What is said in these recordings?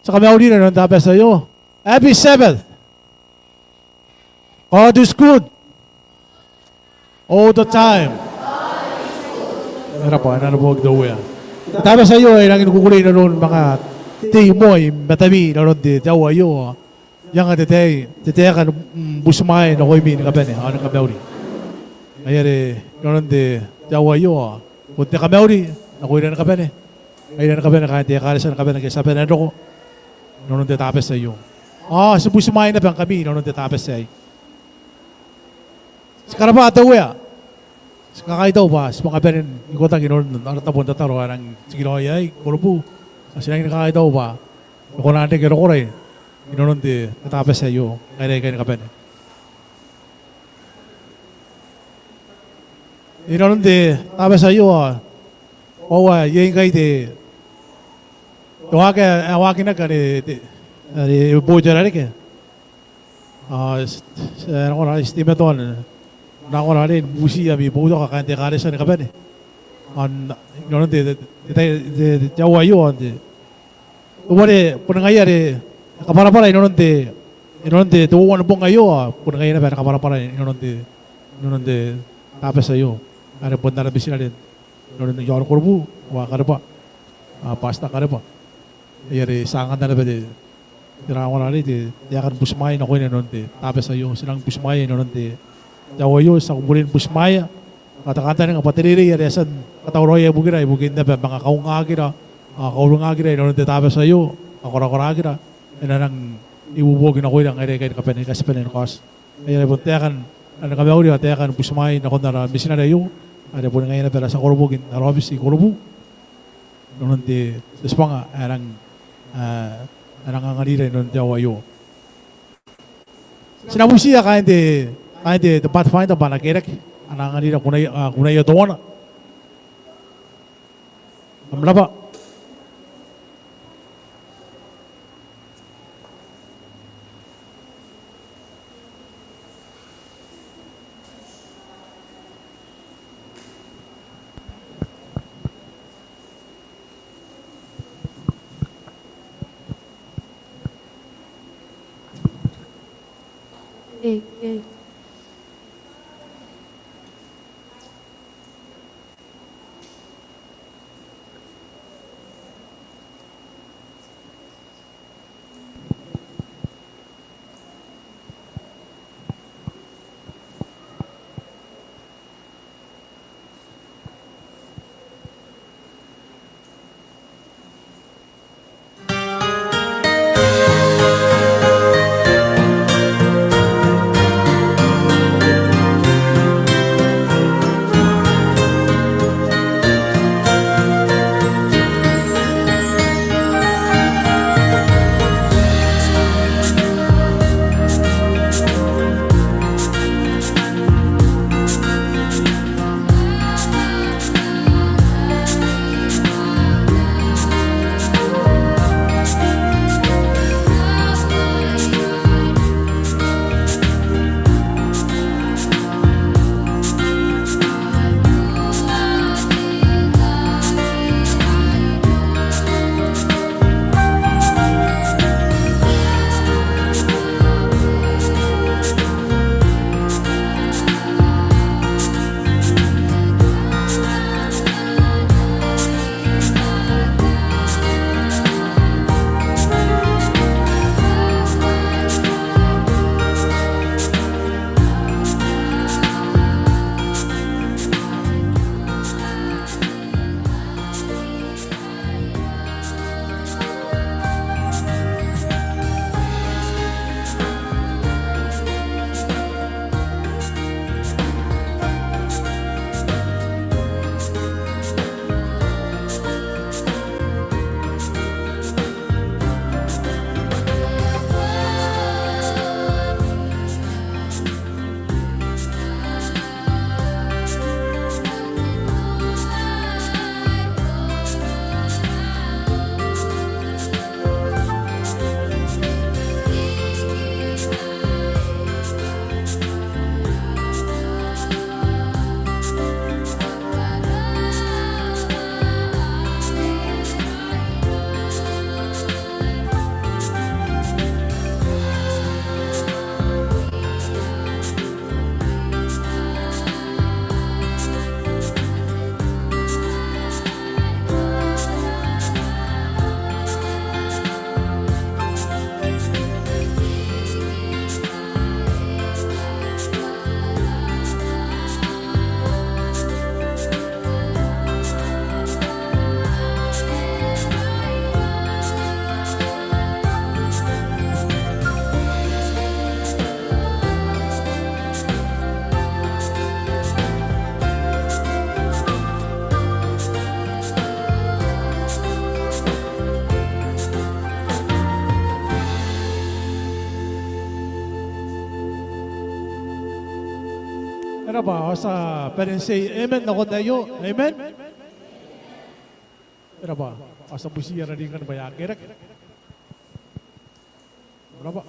Sa kami uli na dapat sa iyo. Happy Sabbath. God is good. All the time. Meron po, ano po daw yan. Dapat sa iyo ay nang inukukulay na noon mga timo ay matami na noon di daw ayo. Yang nga tetay kan busmay na ko'y min kapen eh. Ano kami uli. Ayan noon di daw ayo. Punti kami uli. Nakuha na kapen eh. Ayun na kape na kahit kalisan na kape na sabi na ko noon tatapos sa iyo. Subuh sumain na bang kami noon tatapos sa iyo. Sekarang pa ataw ya. Sekarang ito ba? Semua kape rin ikota ginoon ano tabon tataro ng sigilo ay kurubu. Kasi nang nakakita ba? Kung natin kero ko rin. Ginoon tatapos sa iyo. Kaya kape na. Ginoon tapos sa iyo. Yung kayo Awakin na ka ni Boja na rin ka. Ano ko na, estimaton. Na ko na rin, busi abi, budo ka kante karisan ka ba ni. Gano'n jawa yun. Umari, punang ngayari, kapara-para, gano'n tuwan na pong kayo, punang ngayari, kapara-para, gano'n tapos sa'yo. Ano punta na bisin na rin. Gano'n yung kurbu, waka na pa. Pasta ka na pa. Yari sangat na ba di tirawan na rin yakan busmay na ko yun noon tapos sa'yo silang busmay noon jawa yun sa kumulin busmay kata-kata nga patiriri yari asan katawroy bugin na ba mga kaungagi na kaungagi na noon tapos sa'yo kakuraguragi na ina nang iwubogin ako yun ang ere kayo kapanin kasi panin kos ayari po tiyakan ano kami ako yun tiyakan busmay na ko na bisin na yun ada po ngayon na pera sa kurubugin narobis si kurubu noon tapos pa nga anang nganira noon jawa yo. Sinabi siya kahit the pathfinder ba nakirak anang nganira kunay yo doon. Amla ba? Okay. Ano ba? Sa parents say amen na ko tayo. Amen? Ano ba? Sa busiya na rin ka na ba yakirak? Ano ba?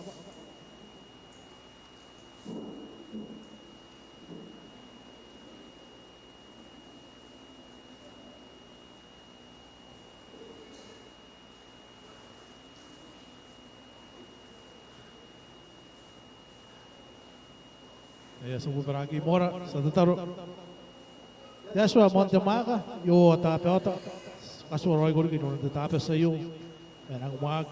Ya subu beragi mora sa tataro. Ya swa monte maka yo tape ota kaso roy gori kino tape sa yo. Ang mag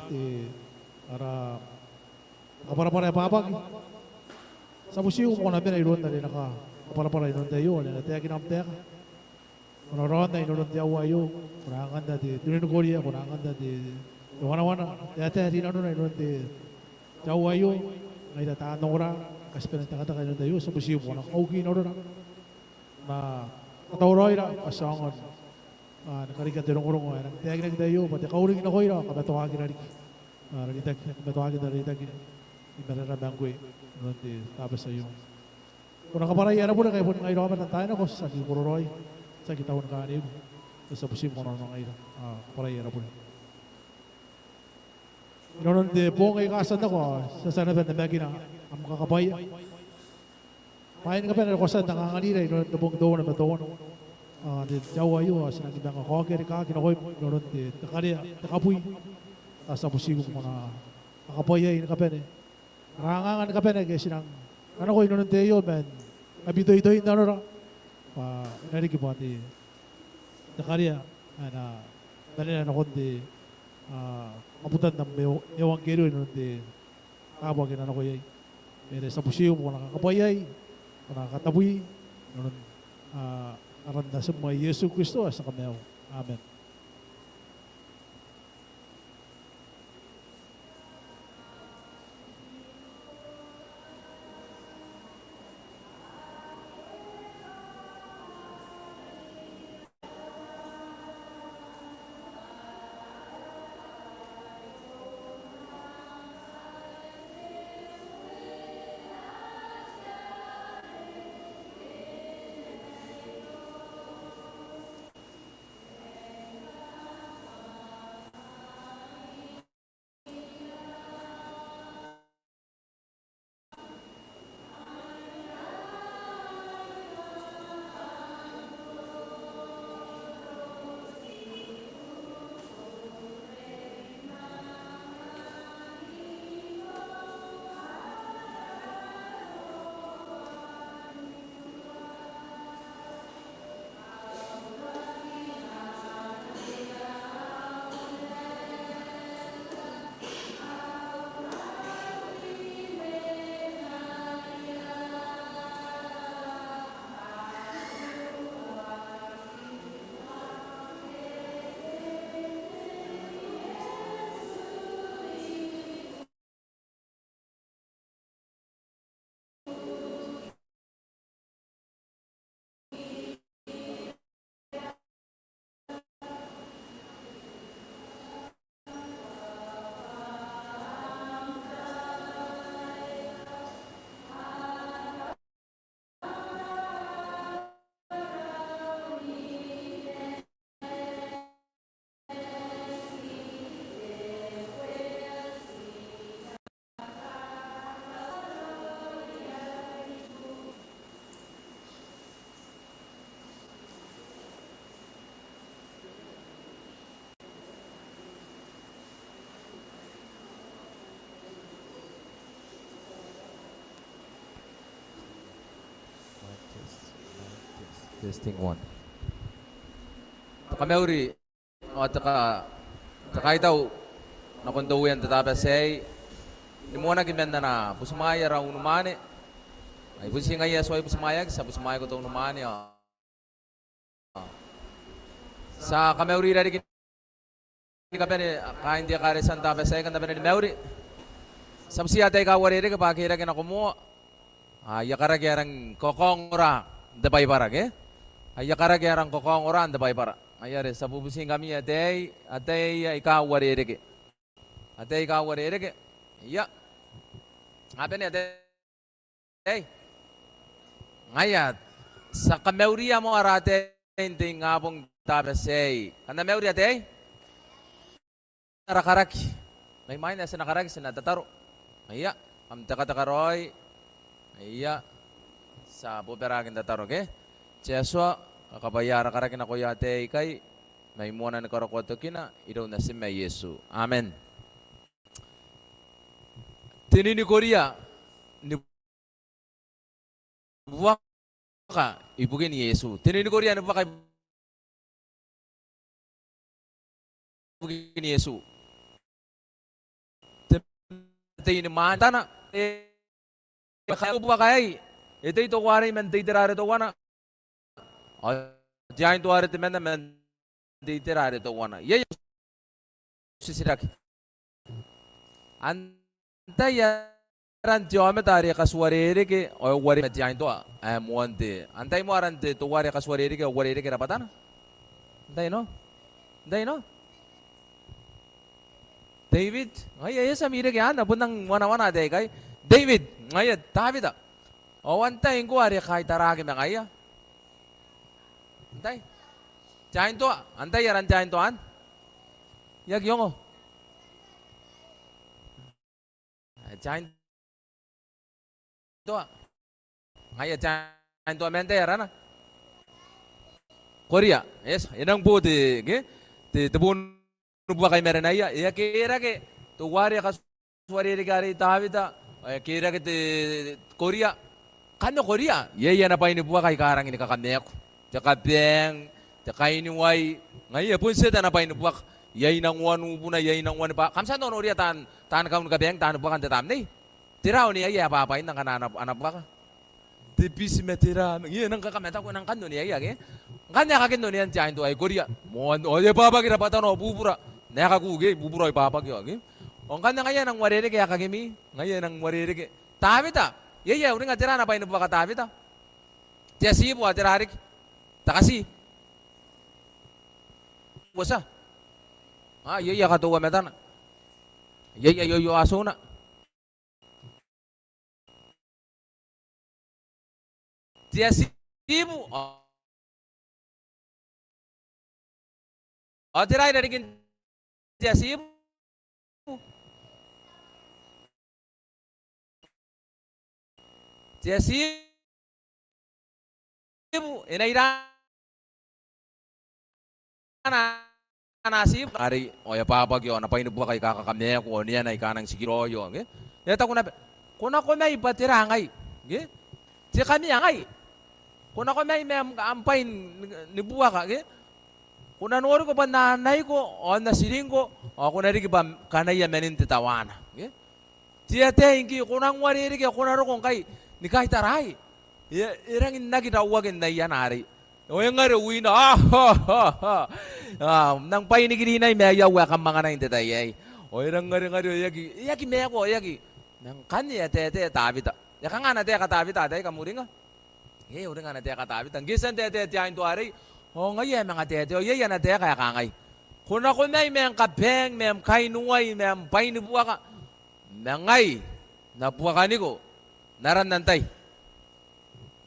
para para papag. Sa busiyo mo na bin iron na naka para iron tayo na tayo kinamtek. Monoron na iron tayo ayo. Kurangan na di tunin gori ya kurangan na di wana tayo rin ano na iron tayo ayo. Ngayon tatanong ra kasi pinagtakata kayo tayo sa busiyo mo na okay na rin na katawroy na pasangon nakarikat din ang urong ng tiyag tayo pati kauring na ko yun kabatuhagin na rin kabatuhagin na rin ibararabang ko tapos sa iyo kung nakaparaya na po na kayo po ngayon naman ng tayo na ko sa kikuroroy sa kitawon ka kanib sa busiyo mo na ngayon kaparaya na po na Nonon de po ngay kasan ako sa sanaban na bagi na ang kakabay. Pahin ka pa na kosan nanganganira nonon tabong doon na batoon. De jawa yo sinagi bang ako kaya ka kinakoy nonon de takariya takapuy. Sa busigo mo na kakabay ka pa ni. Rangangan ka pa na kasi nang ano ko nonon de yo man. Abito-ito na no. Narinig po ati takariya na dali na ako de kaputan ng ewangelyo yun di kabagin na ko yay pero sa busiyo mo nakakabayay nakakatabuy nun aranda sa mga Yesu Kristo sa kamayaw. Amen. Testing one. Kami uri at kakaidaw na kondawian tatapos say ni mo na gimenda na pusmaya raw numani ay pusi ngaya so ay pusmaya sa pusmaya ko to numani sa kami uri dari ni kapene kain dia kare santa tapos say kan tapene ni meuri sa siya tay ka wari ka pakira kina kumo ay yakara gyarang kokong ra dabay barag ayakara gyarang kokong ora dabay bara ayare sa bubusing kami atay ikaw wari atay ikaw wari ya apa ni atay ngayat sa kameuria mo arate hindi ngabong tabasay. Kanda meuria te? Narakaraki. May main na sa nakaraki sa natataro. Iya, am takatakaroy. Iya, sa buperagin tataro ke. Cheswa, kakabayara karaki na kuya te kay may muna na karakoto kina iraw na si may Yesu. Amen. Tinini Korea ni buwaka ibugin ni Yesu. Tinini Korea ni buwaka ibugin ni Yesu. Tinini mantana baka buwaka ay ito kuwari man titirare to wana. Diyan to are man man titirare to wana. Yeyo sisiraki. Antayaran jome tari kaswarere ke o wari medjain to monte antai mo arante to wari kaswarere ke warere ke rapatana antai no David ay samire ke ana bunang wana de kay David ay Davida o antai ko ari kay tarage me kaya antai jain to antai yaran jain to an yag yongo jain to ngaya jain to mente yarana Korea yes inang po de ke de bun buwa kay meron ya kira ke to wari ka swari gari Davida kira ke de Korea kano Korea ye na pa ini buwa kay karang ini kakamnek jaka beng jaka ini wai ngaya pun seda na pa ini buwa yay nang wanu puna yay nang wanu pa kamsa no noria tan kaun ka beng tan bukan tetam ni tiraw ni ay apa nang kananap anak baka debis metira ye nang kakameta ko nang kanu ni ay ke kanya kakin no ni an jain to ay Korea mon o ye baba kira patan o bubura na kakuge bubura ay baba ke age on kanya ngaya nang warere ke akagimi ngaya nang warere ke tabita ye uring atira na pa inu baka tabita jesi bu atira rik takasi wasa ye katuwa metana ye yo asuna dia sibu tirai dari kin dia sibu inaira nasib ari o ya papa kyo na painu buka kay kakakamne ko niya na ikanang sigiro yo nge yata ko na ko may batira ngai nge si kami ngai kuna ko may ampain ni buka nge kuna nori ko pa nanay ko o na siring ko o kuna rin ba kanaya menin titawana nge tiyate ingi kuna ngwari rin kuna ro kong kay ni kahit taray irangin nagitawagin na yan ari o yung nga rin na nang painigirinay may yawa kang mga na hindi tayo o yung nga rin yagi may ako yagi nang kanya tete tabita yaka nga na tete katabita tayo kamuring nga uring nga na tete katabita ang gisan tete tiyain to ari o nga yan mga tete o yan na tete kaya kangay kung ako may kapeng may kainuay may painibuwa ka ngay nabuwa ka niko naran nantay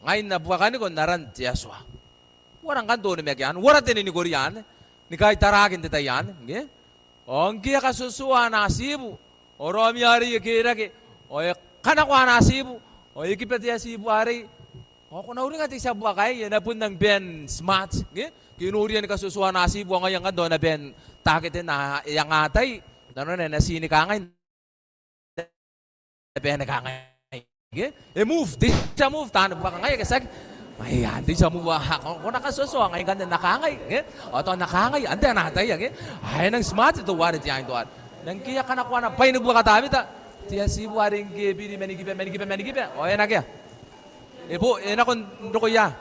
ngay nabuwa ka niko naran tiyaswa warang kanto ni Mekian, warat din ni Korean, ni kahit taragin dita yan, nge? Ang kaya kasusuwa na sibu, o romi ari kira ke, o kanakwa na sibu, o ikipet ya sibu ari, o kung nauring ati sa buwakay, yan na pun ng Ben Smart, nge? Kinurian kasusuwa na sibu, ang ngayon kando na Ben, takitin na yang atay, na sini kangay, na Ben na kangay, nge? Move, di siya move, tanong ba kangay, kasi, ay, hindi siya muwaha. Kung nakasuso, ngayon ganda nakangay. O ito nakangay, andi natay. Ay, nang smart ito, warit yan ito. Nang kaya ka nakuha na, painugwa ka tabi ta. Tiya si waring gibi, menigipe. O, yan na kaya. Ipo, yan ako, ko ya.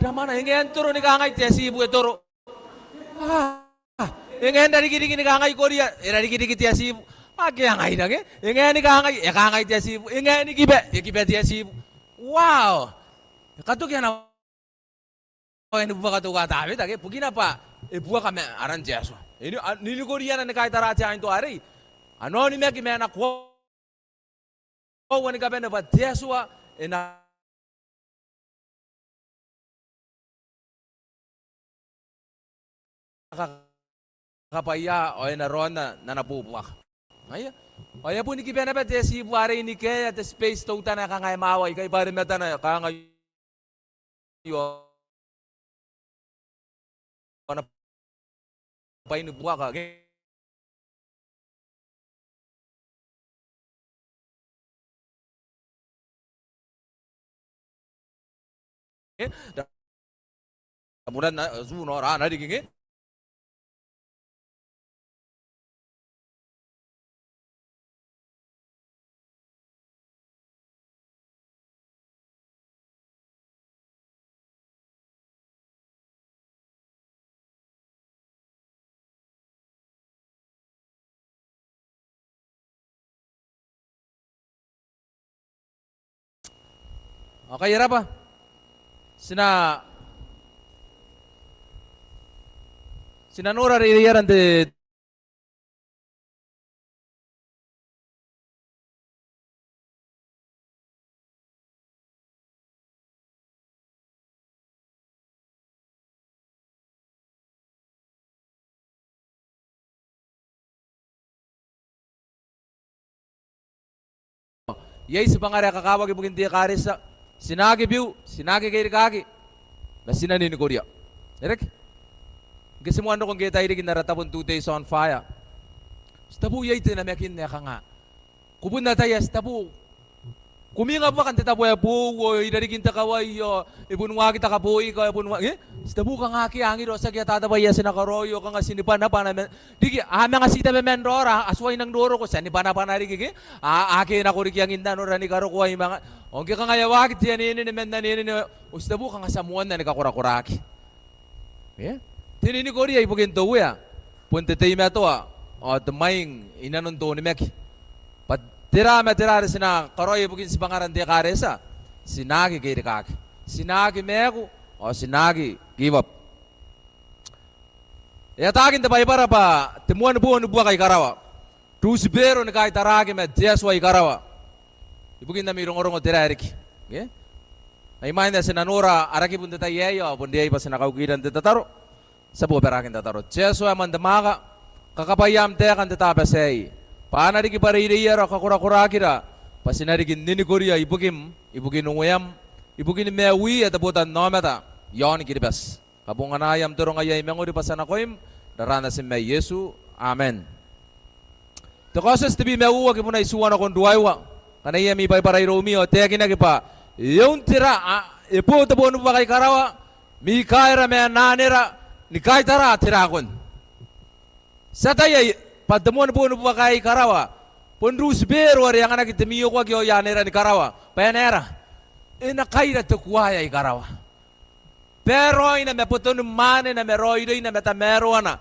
Dama na, ngayon turo ni kangay, tiya si ibu turo. Ngayon narigirigi ni kangay Korea, narigirigi tiya si ibu. Kaya ngay na, ngayon ni kangay tiya si ibu. Ngayon ni kipe tiya si ibu. Wow! Katuk yan ako, ini buka katuka tabi, tapi bugina pa, buka kami aran jesu. Ini niligorian na kahit taraja itu hari, ano ni meki mena ko, wani kabe na ba jesu ina nakakapaya o naroon na napupuwak. Ngayon, o yan po ni Kibena ba, si Buwari ni Kaya, at space to ta na kangayamaway, kay bari mata na kangayon, na painubuwak ka. Kemudian zuno rana digini. Okay, apa? Sinanura riyaran de yay sa pangarea kakawag ibugin di karisa sinagi biu sinagi kay kaki na sinani ni Korea. Erek? Kasi mo ano kung kita irigin naratabon 2 days on fire. Stabu yay tinamekin na ka nga. Kubun na tayo stabu. Kuminga pa kan tatapo ya buwo idarigin ta kaway ibunwa kita kabuhi ka ibunwa stabu ka nga ki angiro sa kya tatabay ya sinakaroyo ka nga sinipan na pana digi nga sita me menrora asway nang doro ko sa ni pana panari gigi ake na kuriki ang inda no rani karo ko ay mga ongke ka nga yawag tiyan ni men na ni stabu ka nga samuan na nikakuраkuraki. Tinini ko riya ibugin to ya punte tayo meto o tamaing inanon to ni meki. Tira sina karoy bugin si pangaran de karesa sinagi kay kaki sinagi meku o sinagi give up ya tagin ta para pa temuan buon buwa kay karawa tusbero ni kay taragi me deswa kay karawa ibugin na mirong-orong o tira eriki ay mainda sinanura araki punta tayo pundi ay pa sinakaugiran de tataro sa buberakin tataro deswa mandamaga kakapayam te kan tatapasay Panari ki paririya ra kakura-kurakira. Pasinari ki nini Korea ibugin unguyam ibugin mewi at abutan nometa. Yon kiribas. Kabungan ayam turong ayay menguri pasana koim darana si may Yesu. Amen. The causes to be mewa ki punay suwan akong duwaywa. Kanaya mi pay paray Romeo teki na kipa. Yung tira ipo tabon pa kay karawa mi kaira me nanira ni kay tara tirakon. Sa tayo Padamuan po nubuwa kay karawa. Pondrus bero ari ang anak itemiyo ko agyo yanera ni karawa. Payanera. Inakaira tukwaya ay karawa. Pero ina me puton mane na meroido ina metamero ana.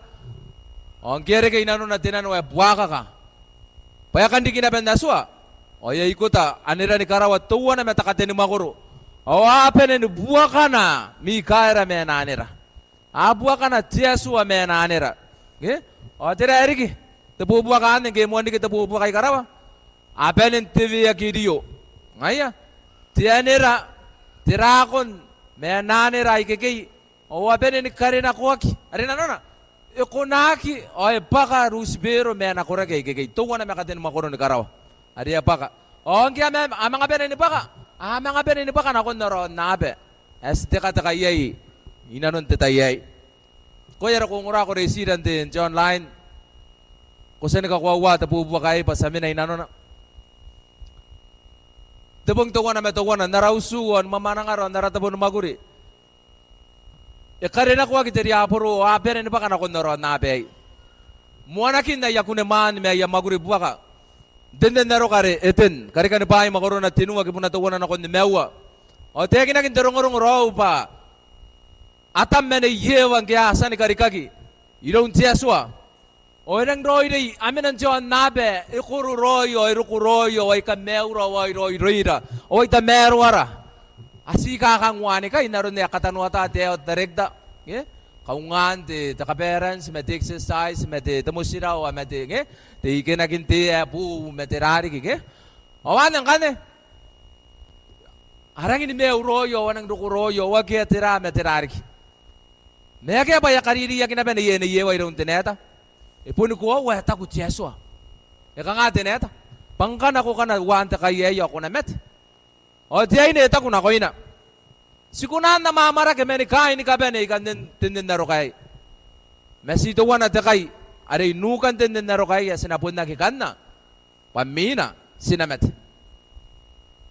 Ang kere kay nano na tinano ay buwaka ka. Payakan di kinapendaswa. O ya ikuta anira ni karawa tuwa na metakate ni makuro. O apene ni buwaka na mi kaira me nanera. Abuwaka na tiyaswa me nanera. O tira eriki. Tapubuwa ka anin, kaya mo hindi kita tapubuwa kay karawa. Apelin TV ya kidiyo. Ngaya, tiyanira, tirakon, may nanira ikikay. O apelin ni karina kuwaki. Arin ano na? Ikunaki, o baka rusbero may nakura kay ikikay. Tuwa na may katin makuro ni karawa. Ari baka. O ang kaya may, amang apelin ni baka. Amang apelin ni baka nakon na roon na ape. Este katakayay. Inanon titayay. Kuya kung ura ko resident din, John Line. Kung saan nakakuha, tapubuwa kayo pa sa minay na na. Tabong tawa na metawa na, narausuan, mamanangaron, naratabon na maguri. E karena kuha kitari apuro, apere ni baka nakon naron na apay. Muanakin na yakune man, may maguri buwa ka. Denden naro kare, eten, kare ka ni bahay makuro na tinuwa, kipuna tawa na nakon ni mewa. O teki na kintarong-urong raw pa. Atam mene yewang kaya asan ni karikagi. Ilong tiyaswa. O nang roy day, amin ang John nabe, ikuru royo, iruku royo, ay kameuro, ay roy royra, o ay tamerwara. Asi kakangwani ka, inaron niya katanuata, teo, taregda. Kaungan, ta parents, met exercise, met tamusiraw, met ikinaginti, po, met rari, o anang kane. Arangin ni meu royo, anang ruku royo, wag kaya tira, met rari. Meke ba ya kariri ya kinabe ne yewa irong teneta. Ipun ko wa ta ku Yesu. E kanga teneta. Pangkana ko kana wanta kayeyo ko na met. O tiay ne ta kuna ko ina. Sikunan na mamara ke meni kai ni kabe ne kan tenden na rokai. Messi to wana te kai. Are nukan tenden na rokai ya sinapun na kikanna. Pamina sinamet.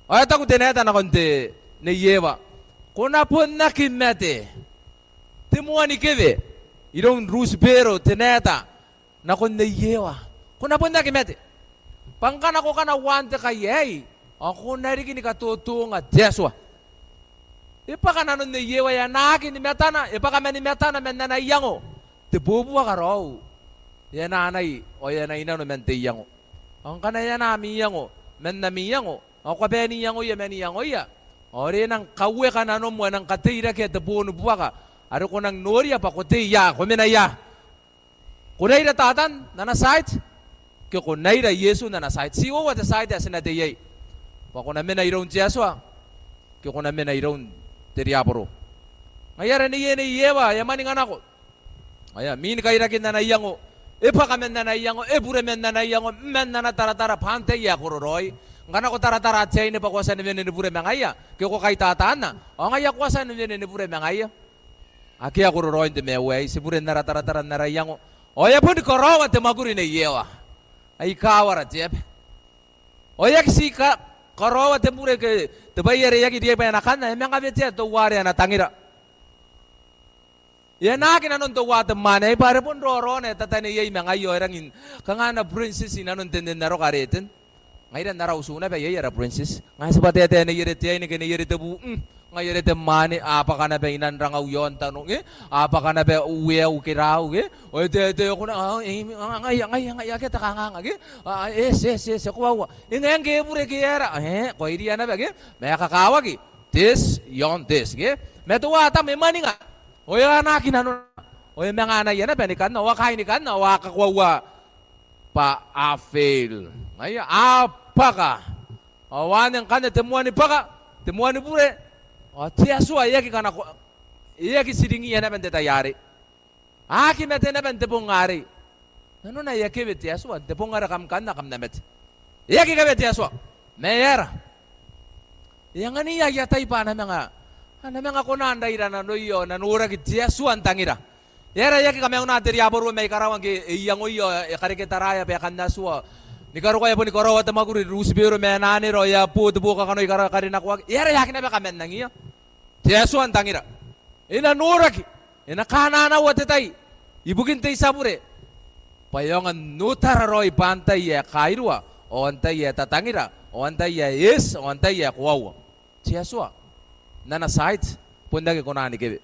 O ta ku teneta na konte ne yewa. Kuna pun na kimete. Timuani keve. Irong rusbero teneta. Na konte yewa. Kuna pun na kimete. Pangkana ko kana wanta kayay. Ako nariki ni katutunga Yesu. Ipaka na nun ni yewa ya naki ni metana, ipaka men ni metana men na yango. Te bubuwa ka raw. Ya nanay o ya na ina no men te yango. Ang kana ya na mi yango, men na mi yango. Ako ka ni yango ya men ni yango ya. Ore nang kawe ka na no mo nang katira ke te buo no buwa ka. Aro ko nang nori pa ko te ya, ko men ya. Kunay na tatan na na site. Ke kunay na Yesu na na site. Siwo wa te site ya sina te yay. Pa ko na men na irong Yesu. Ke ko na men na irong teriaporo. Ngayara ni yewa ya mani nganako. Aya min kaira kin na yango. Epa kamen na yango, epure men na yango, men na tara pante ya kororoi. Ngana ko tara tsay ni pakwasa ni men ni pure mangaya. Ke ko kay tataan na. O ngaya kwasa ni men ni pure mangaya. Aki ya kororoi de mewe si pure na tara na yango. O ya pun korowa te maguri ni yewa. Ay kawara jeb. O ya kisi ka korowa te pure ke te bayere yaki dia bayana kana emang abete to ware na tangira. Ya nakin anon to wate mane pare pun roro ne tatane yei mengayo erangin kangana princess inanon tenden naro kareten. Ngaira nara usuna ba yei era princess. Ngai sebate te ne yere te ne kene yere te bu. Ngai yere te mane apa kana be inan rangau yon tanong apa kana be uwe ukirau o te ko na ngai ke ta kanga se ko wa ngai ke pure ke era ko iria na be me kakawa ki this yon this me to wa ta me mani nga o ya na kinano o ya mga na yana be ni kan wa kai ni kan wa kakwa pa afel ngai apa ka awan yang kan temuan ni paka temuan ni pure o Yesu ay ki kana ko ki siringi yana bente tayari aki mete na bente pungari nano na yaki bet Yesu te pungara kam kan na kam na met yaki ka bet Yesu meyer yang ani ya tay pa na mga kunanda ira na noyo na nura ki Yesu antangira yera yaki kami ang natiri aboru may karawang ki iyang oyo kariketaraya pe kanaswa ni karo kaya po ni karo at maguri rusbiro me nani ro ya po tubo ka kanoy karina kuwag yera yakin na ba kamen nang iya Yesu ang tangira ina nuraki ina kanana watetay ibugin tay sabure payongan nutara roy pantay ya kairua o antay ya tatangira o antay ya yes o antay ya kuwawa Yesu nana site pundagi kunani kebe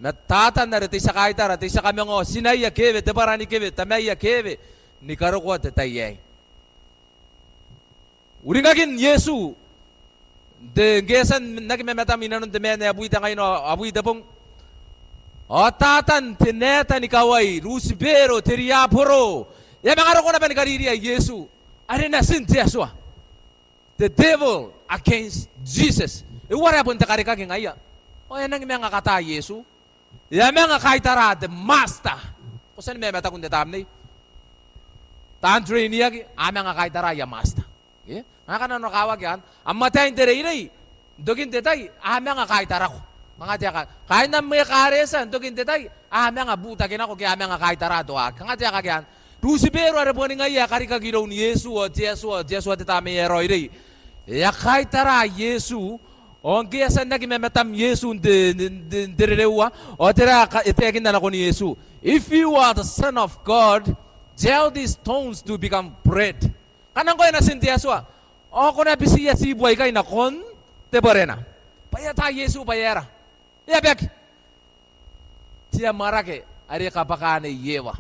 natatan na rete sa kaitara te sa kamyong o sinaya kebe te parani kebe tamaya kebe ni karo ko tetay 우리가긴 예수 de gesan nagmemeta minanon de mena abuita ngayon abuita pong otatan tineta ni kawai rusbero teriaporo ya mangaro ko na ba ni kariri Yesu are na sin Yesu the devil against Jesus what happened ta karika ngaya o yan ang mga kata Yesu ya mga kaitara the master kusan memeta kun de tamni tantre niya amang kaitara ya master Ngaka na nakawag yan, ang matay hindi dugin tetay, nga kahit arako. Mga tiya ka, kahit na may karesan, dugin tetay, nga butagin ako, kaya nga kahit arado. Mga tiya ka yan, rusibero arapo ni nga iya, karikagiraw ni Yesu, o Yesu at itami eroy rin. Ya kahit ara, Yesu, o ang kiyasan na kimemetam Yesu, dirirewa, o tira, itekin na ako ni Yesu. If you are the Son of God, tell these stones to become bread. Kanang ko yan na sinti Yesu o ko na bisiya si buhay kay na kon te barena payata Yesu payera ya bek tiya marake ari kapakane yewa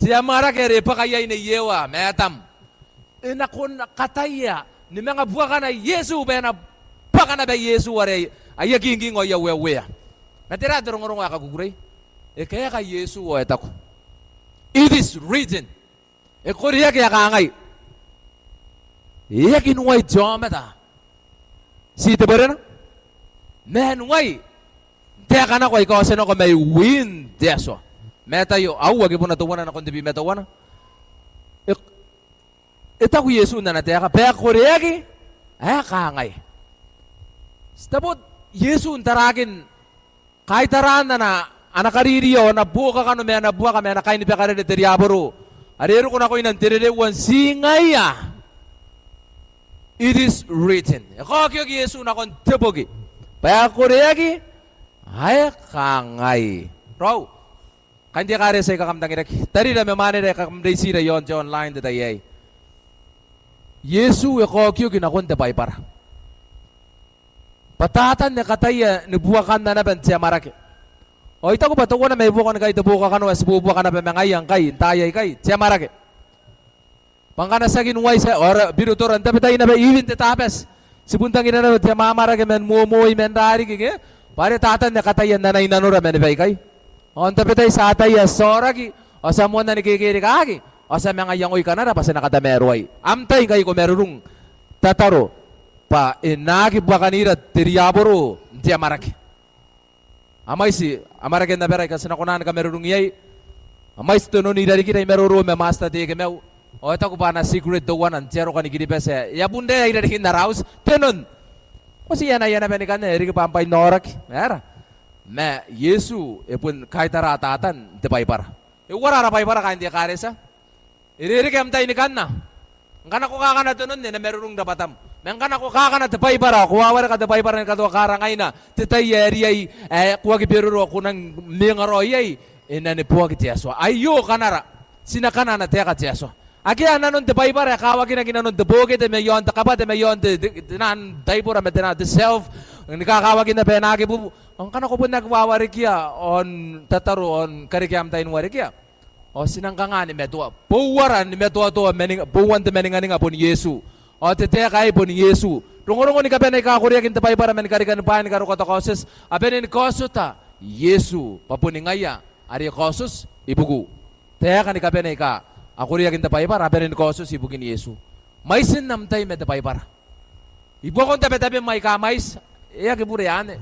tiya marake re pakayay ne yewa metam ina kon kataya ni mga buwa na Yesu ba na baka na ba Yesu are ayaginging o yawewe natira dorong akaguguray kaya ka Yesu o etako it is written korea kaya kangay yakin way jometa si te barena men way Teka na ko ikaw sino ko may win deso. Meta yo au wagi po natuwanan ako hindi metawana. Ita ko Yesu na nateka pe koreagi. Kangay. Stabot Yesu taragin kahit taran na anakaririyo na buka kanu me na buka me na kain pe kare de teriaboro. Arero ko na ko inan tirede wan singaya. It is written. Ako kyo Yesu na kon tebogi. Pe koreagi. Kangay. Raw. Kandi kare sa kakamdang irak. Tari na memane na kakamday sira yon sa online da tayay. Yesu ako kyo ginakon da para. Patatan na kataya nubuwakan na naban siya marake. O ito ko patuwa na may bukan kay tubuka ka no as bubuka na pamangayang kay tayay kay siya marake. Pangkana sa ginuway sa or birutoran tapi tayo na ba even tetapes. Sibuntang ina na siya mamarake men mumuoy men dari kige. Pare tatan na katayan na inanura men kay. On tapi tayo sa ataya soragi o sa mo na nikikiri kagi o sa mga yangoy ka na pa sa nakadameroy. Amtay kayo ko merurong tataro pa inagi ba kanira tiriaboro diya maraki. Amay si amarake na beray kasi nakunan ka merurong yay. Amay si tuno ni dari kita meruro me master di kemeu. O ito ko pa na secret do one antero ka ni gidi pese. Ya bunde ay dari na raus tenon. Kasi yana ba ni kanne eri ka pampay norak. Mera. Me Yesu epun kaitara atatan depay para. Wara pay para kain dia karesa. Iri kam tay ni kanna. Ngana ko kakana tunon ni na merurong dapatam. Mengkana ko kakana depay para kuwawara ka depay para ka to karangay na. Titay yeri kuwa ki peruro ko nang mingaroy inani puwa ki Yesu. Ayo kanara. Sinakana na teka Yesu. Aki ananon depay para kawagi na ginanon deboge de mayon takapa de mayon de nan daipura metena the self nikakawagin na penagi bu ang kana ko po nagwawari kya on tataro on karikyam tayo wari kya o sinangka nga ni metua buwaran ni metua to mening buwan de mening nga po ni Yesu o tete kay po ni Yesu rungurungo ni kapenay kakuriyakin tapay para men karikan pa ni karukota koses apenin kosuta Yesu papuningaya ari kosus ibugu teka ni kapenay ka akuriyakin tapay para apenin kosus ibugin Yesu may sinamtay me tapay para ibu kon tape may kamais iya kibure ane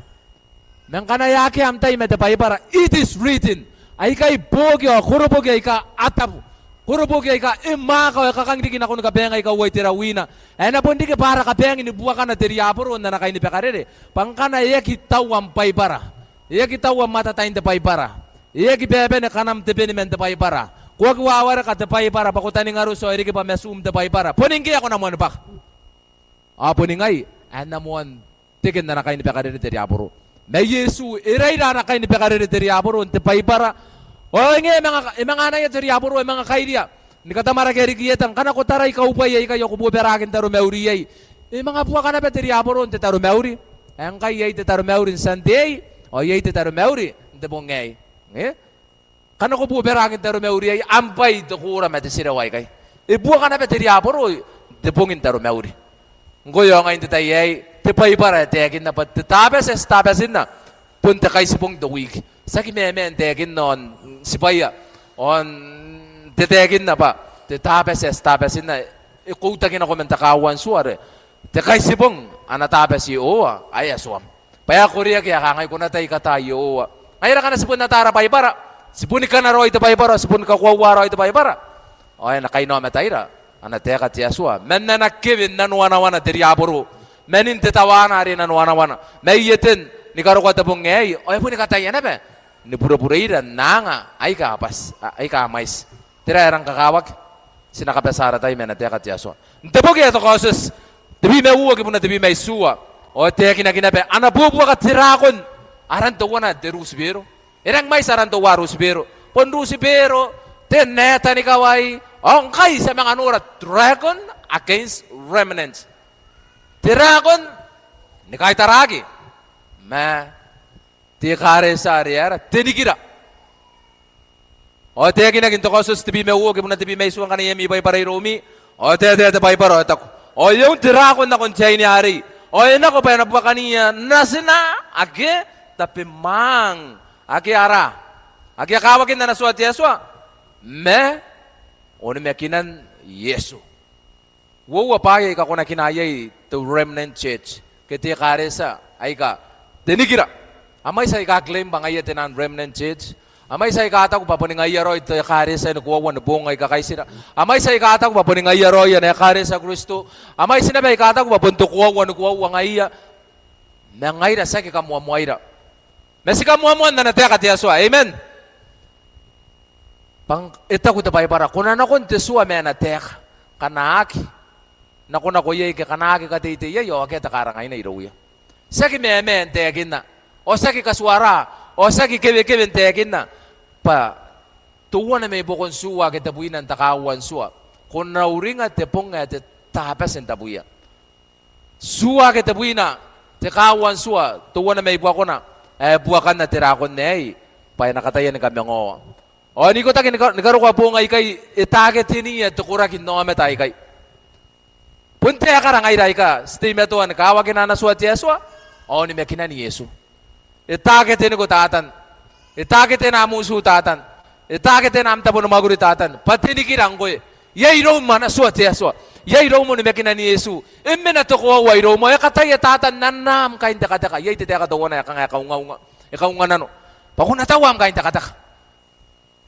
nang kanayaki amtay metapay para it is written ay kay bogyo kurubogi ay ka atabu kurubogi ay ka imaka ay kakangdikin ako nagabeng ay ka way tirawina ay napundi ka para kabeng inibuwa ka na teriapuro na nakain ni pekarere pangkana iya kitawang pay para iya kitawang matatayin tapay para iya kibebe na kanam tepe ni men tapay para kuwag wawara ka tapay para pakutaning aruso ay riki pa mesum tapay para puningki ako naman pak puningay ay namuan tikin na nakain ni pekarere teriapuro may Yesu iray na nakain ni pekarere teriapuro te pay para o nge mga anay teriapuro mga kaidia ni katamara keri kiyetang kana ko taray kaupay ay kayo kububeragin taro meuri ay mga buwa kana pe teriapuro te taro meuri ang kay te taro meuri Sunday o yay te taro meuri te bongay kana ko buberagin taro meuri ay ampay te kura mete siraway kay buwa kana pe teriapuro te bongin taro meuri ngoyo ngayon te tayay te pay para tekin na pat tapes tapesin na punta kay sipong the week sa kimemen tekin non sipaya on tetekin na pa te tapesin na ikutakin ako men takawan suare te kay sipong anatapes yo ay aswam paya kuriya kaya kangay ko na tay katayo ay ra kana sipon natara pay para sipon ka na roy te pay para sipon ka kuwara roy te pay para ay nakay no matayra anateka ti aswa men na nakivin nanwana teriaboro menin tetawana rin ang wana-wana. Naiyetin, ni karuka tabong ngayon, o po ni katayan na ba? Ni pura-pura na nga, ay kapas, ay kamais. Tira erang kakawag, sinakapasara tayo, menate ka tiyaso. Ntabog ito kausus, tabi may uwag mo na tabi may suwa, o teki na ginabi, anabubuwa ka tirakon, arantawa na, de rusbiro. Erang may sarantawa rusbiro. Pon rusbiro, teneta ni kaway, ang kay sa mga nurat, dragon against remnants. Tirakon ni kay taragi ma ti kare sa ariera tinigira o te kina ginto ko sus tibi me uog mo na tibi me suang kanaya mi bay para romi o te bay para tak o yung tirakon na kon chay ni ari o ina ko pa na buwa kaniya nasina age tapi mang age ara age kawagin na nasuat Yeswa me o ni mekinan Yesu wo pagay ka ko na kinayay to remnant church kiti karesa ay ka tinigira Amay sa ika-claim ba ngayon tinan remnant church? Amay sa ikata ko papuning ayaro ito kare sa nakuwawan na bungay kakay sila. Amay sa ikata ko papuning ayaro yan kare sa Kristo. Amay sinabi ikata ko papunto kuwawan ayya. Nangayra sa kikamuamuayra. Nasi kamuamuan na nateka tiyaswa. Amen. Pang ita ko tabay para kuna na kun tiyaswa may nateka kanaki. Naku yay kanaki katiti yayo akita karangay na iruya. Sa kimeme tekin na. O sa kikaswara. O sa kikiwi-kiwi tekin na. Pa tuwa na may bukon suwa kita buwi ng takawan suwa. Kung nauring at tepong at tapas ang tabuya. Suwa kita buwi na takawan suwa. Tuwa na may buwa ko na. Buwakan na tirakon na paya nakatayan ng kami ngo. O ni ko takin nagaro ka po ngay kay itaget hiniya tukurakin no ametay kay. Punte ka rangay ray ka. Stime to an kawagin na naswa tiyaswa. O ni mekina ni Yesu. Itaget hini ko tatan. Itagitin na musu tatan. Itagitin na amta po numaguri tatan. Patinikirang ko Yay ro man aswa ti aswa. Yay ro mo ni mekina ni Yesu. Imme na to ko way ro mo. Kataya tatan nanam kain takataka. Yay titeka to na kang kaunga. Ikaw nga nano. Pakuna tawam kain takataka.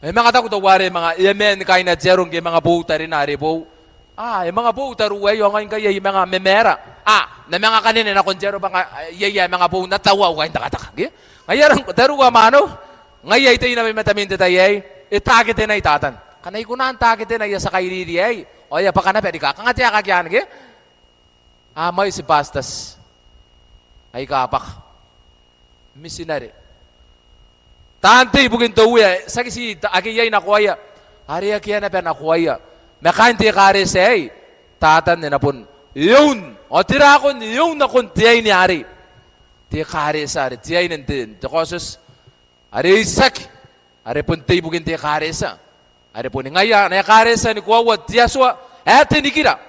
Mga tako to ware mga yemen kain na jerong mga buta rin na ribo. Yung mga buta ruwe yung ngayon kaya yung mga memera. Na mga kanina na konjero ba yay mga buta natawa kain takataka. Ngayon taruwa mano. Ngayon ito yung namin matamin tayo itagit na itatan. Kanay ko na ang tagit na sa kairiri o ya pa ka na pwede ka. Kangatya kakyan may si pastas ay kapak. Misinari. Tante bugin to uya. Saki si akiyay nakuaya. Hari akiya na pa nakuaya. Mekanti kare say tatan na pun. Yun. O tira ko yun na kun tiyay ni Ari. Tiya kare sa Ari. Tiyay nantin. Tikoses Ari isak. Ari pun tiya bugin tiya kare sa. Ari pun ngaya na kare sa ni kuwawat tiya suwa. Tinikira.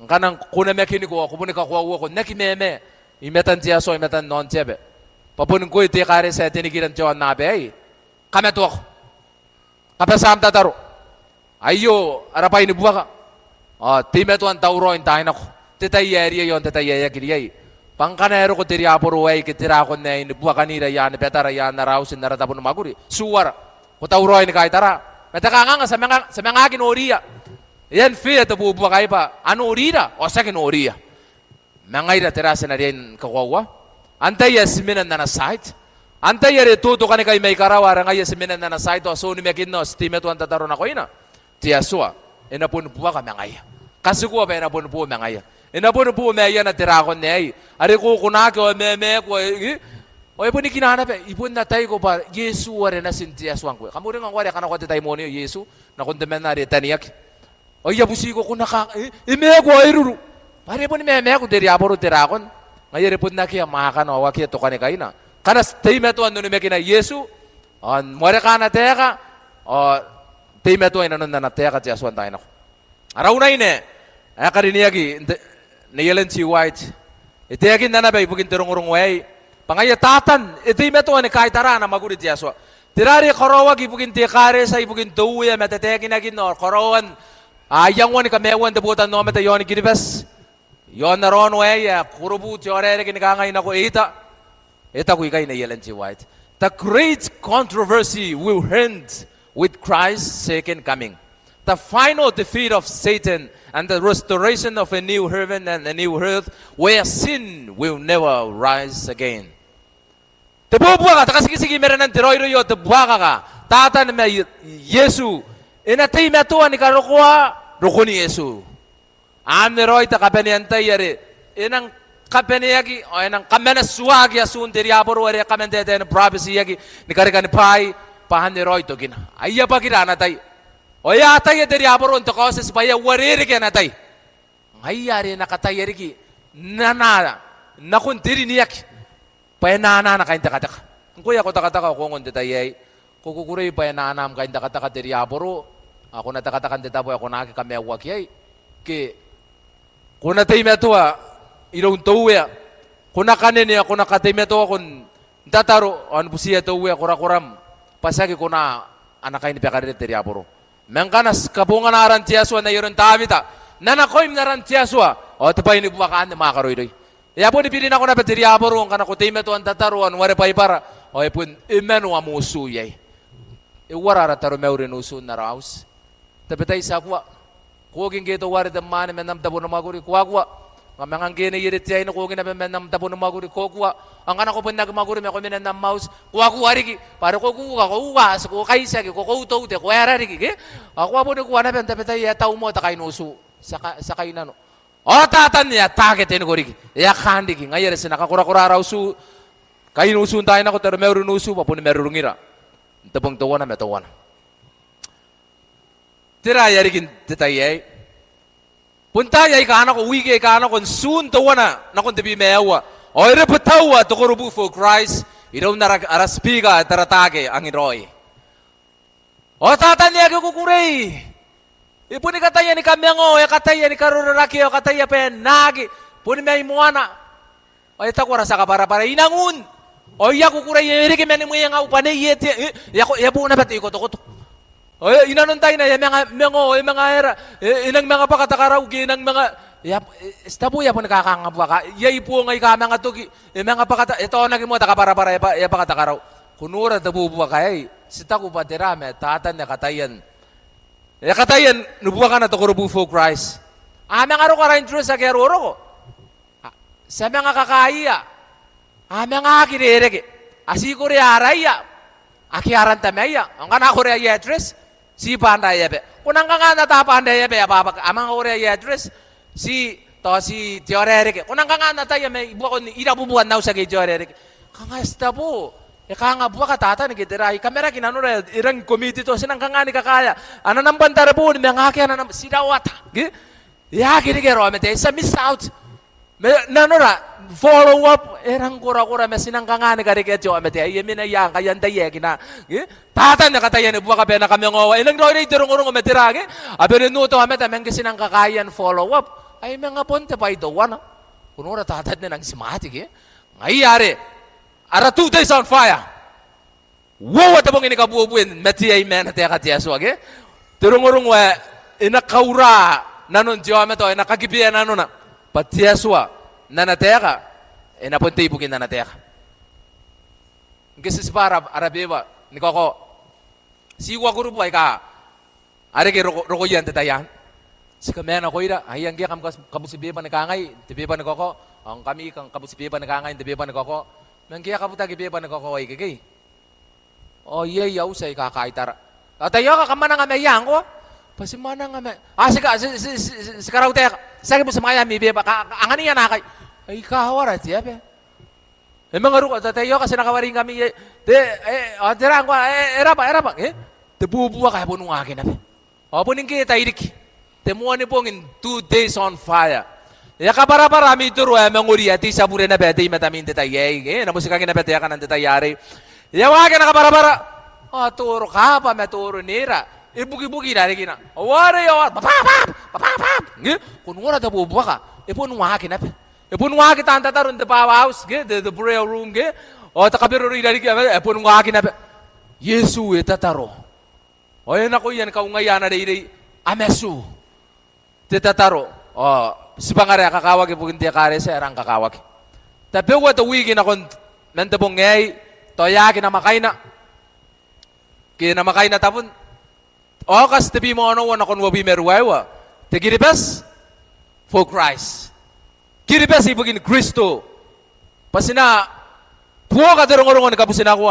Kanang kuna mekini ko. Kupuni ka kuwawa ko. Nekimeme. Imetan tiya suwa. Imetan non tiyebe. Papunin ko tiya kare sa tinikiran tiyawan nabe. Kameto ako. Kapasam tataro. Ayo. Arapay ni buwa ka. Timeto ang tauroin tayo ako. Titayari yon. Titayari kiriyay. Pangkanero ko tiriapuro ay kitirakon na buwa kanira yan, betara yan, narausin, naratapon ng maguri. Suwar, kutauroy ni kahit tara. Metakanga sa mga akin oriya. Yan fiya ito buwa kayo pa. Ano orira? O sa akin oriya. Mga ira tirasin na rin kawawa. Antay yasminan na nasait. Antay yari tuto ka ni kayo may karawara nga yasminan na nasait. O so ni mekin no, stimeto ang tataro na ko ina. Tiyaswa, inapun buwa ka mga iya. Kasi ko pa inapun buwa mga iya. Inapun po meya na tirakon niya Ari ko kunaki o meme ko o ipo ni kinanap ipon na tayo ko pa Yesu wari na sintiya suwang ko. Kamu rin ang wari ka na ko tayo mo niyo Yesu na kundaman na rita niyak. O yabusi ko kunaka ime ko ay ruru. Pari po ni meme ko diri aporo tirakon. Ngayon ipon na kaya mahakan o wakia to kanikay na. Kanas tayo meto ano ni mekina Yesu wari ka na teka o tayo meto ay nanon na teka tiya suwan tayo na ko. Araw na ine kariniyagi Niyalan si White. Ito yakin na nabay, bugin tirong-urong way. Pangayatatan, ito yung meto ni kahit tara na magulit yaswa. Tirari korawag, ibugin tikare sa ibugin tuya, metatekin na gino, korawan. Ayang wani kamewan, debutan no, meta yon kinibas. Yon na ron way, kurubut, yore, kinikangay na ko, ita. Ita ko ikay niyalan si White. The great controversy will end with Christ's second coming. The final defeat of Satan and the restoration of a new heaven and a new earth where sin will never rise again. Tebubuha ka, takasigi-sige meron ng tiroy-royo, tebuha ka, tatan na Yesu, inatay metuan ni karukuha, ruko ni Yesu. Ameroy, takapeniyantay yari, inang kapeniyagi, o inang kamenasuagi asun, tiriaporo, wari kamendete ng prophecy yagi, ni karikan ni Pai, pahan ni Roy, tugin. Ayya pa kinanatay. O yatay dari abaron to causes paya wariri kaya natay. Ngayari nakatayari ki nakuntiri niyak. Paya nana kain takataka. Kuya ko takataka ko ngon detayay. Kukukuray paya nanam kain takataka dari aboro. Ako natakatakan detapo ako naki kami awakyay. Ki kuna tay metua ilong tuwa. Kuna kanin ya kuna katay metua kun tataro an busiya tuwa kurakuram. Pasagi kuna anak kain piyakarit dari aboro. Mengkanas kabungan na ran tiyaswa na yun tabita. Nanakoy na ran tiyaswa. O tapay ni buwakaan na makaroy-roy. Ya pun dipilih ako na bateri aborong kana ko time to antataruan ware pa ipara. O pun imenu amusu yai. Iwara taro meure nusu na raus. Tapi tay sa kwa. Kogin geto ware de mane menam tabo na maguri kwa. Mamang gene yirit yai no kogin na menam tabo na maguri kwa. Ang kana ko pun nagmaguri me ko menam mouse. Kwa riki. Para ko uwas ko kaisa ko uto te ko era riki ke. Ako abo ni kwa na ben tapi tay ya tau mo ta kay nusu. Sa kay nano. O tatan ya tagetin ko riki. Ya khandi ki ngayere sinakakura-kura rausu. Kay nusu tayo na ko pero meron nusu pa po ni meron ngira. Tapong tawana me tawana. Tira yarikin titayay. Punta yay ka ko wige ka ko soon tawana na kun tebi mewa. O ire patawa to korubu for Christ. Iraw na araspiga taratake ang iroy. O tatan niya ko kukurey. Ipo ni kataya ni kamengo, ya kataya ni karuraraki, o kataya pen nagi. Puni may muana. O ita ko rasa ka para inangun. O iya kukuray yeri ke meni mo yang au pane yete. Ya po na bati ko to. O inanon tayo na ya mga mengo, mga era. Inang mga pakatakaraw ginang mga ya stabo ya po nakakangabwa ka. Ya ipo ngay ka mga to mga pakata ito nagimo ta para ya pakatakaraw. Kunura tabubuwa kay sita ko patirame tatan na katayan. Ya katayan nubuwa ka na to kurubu for Christ. Mga ro ka rin sa keroro ko. Sa mga kakaiya. Mga akirereke. Asikore araya. Akiaran tamaya. Ang kana kore ay address. Si panda yabe. Kunang nga natapanda yabe. Amang kore ay address. Si teorereke. Kunang nga nataya may ibuwa ko irabubuan na sa teorereke. Kangasta po. Kanga buwa katata ni kitiray. Kamera kinanura irang committee to. Sinang nga ni kakaya. Ano nang bantara po. Mga kaya na sidawata. Ya kirikero. Sa miss out. Nanura. Follow up erang kura-kura mesinang kangane kari kejo amete ay mina yang kayan taye kina tatan na katayan buwa ka pena kami ngawa ilang roy turong metirage abere nuto amete men kesinang kakayan follow up ay mga ponte pa ito wana kunura tatan na nang simatic ngayari ara 2 days on fire wow tabong ini kabubuin meti ay men te katia swage turong wa inakaura nanon diameto inakagibian nanona patiaswa nanateka napunta ibugin nanateka kasi para arabewa ni koko siwa guru buhay ka are ke roko yan tatayan si kamena ko ira ayang gia kam kabusibiba na kangay tibiba na koko ang kami kang kabusibiba na kangay tibiba na koko mangkia kabuta gibiba na koko ay gigay o ye yaw say kakaitara atayo ka kamana nga mayang ko pasimana nga may si karaute sa mo sa maya mi biba ang aniya na kay ay kahawara siya pe. Mga ruko tatayo kasi nakawaring kami dirang ko era pa. Tebubuwa kaya punong akin na pe. O puning kita irik. Temuan ni pong in 2 days on fire. Ya kapara mi turo manguri ati sabure na pe ati matamin detayay. Namusika kina pe kan ang detayari. Ya wage na kapara. Turo ka pa meturo nira. Ibugi-bugi na rin na. Wari yo. Papap. Kunwara tebubuwa ka. Punong akin na pe. Ipun wa kita antataron the power house, the prayer room, o takabiro rin dari kaya, ipun wa kita na, Yesu itataro. O yan ako yan, kaungayan na rin, amesu, titataro. O, si pangare kakawag, ipun tiya kare sa erang kakawag. Tapi wa tawigin ako, nantabong ngay, toya kinamakay na tapon. O, kas tabi mo ano, wanakon wabi meruwa, tigiribas, for Christ. Kiribes ibugin Kristo. Pasina puwa ka darong-darong kapusina ko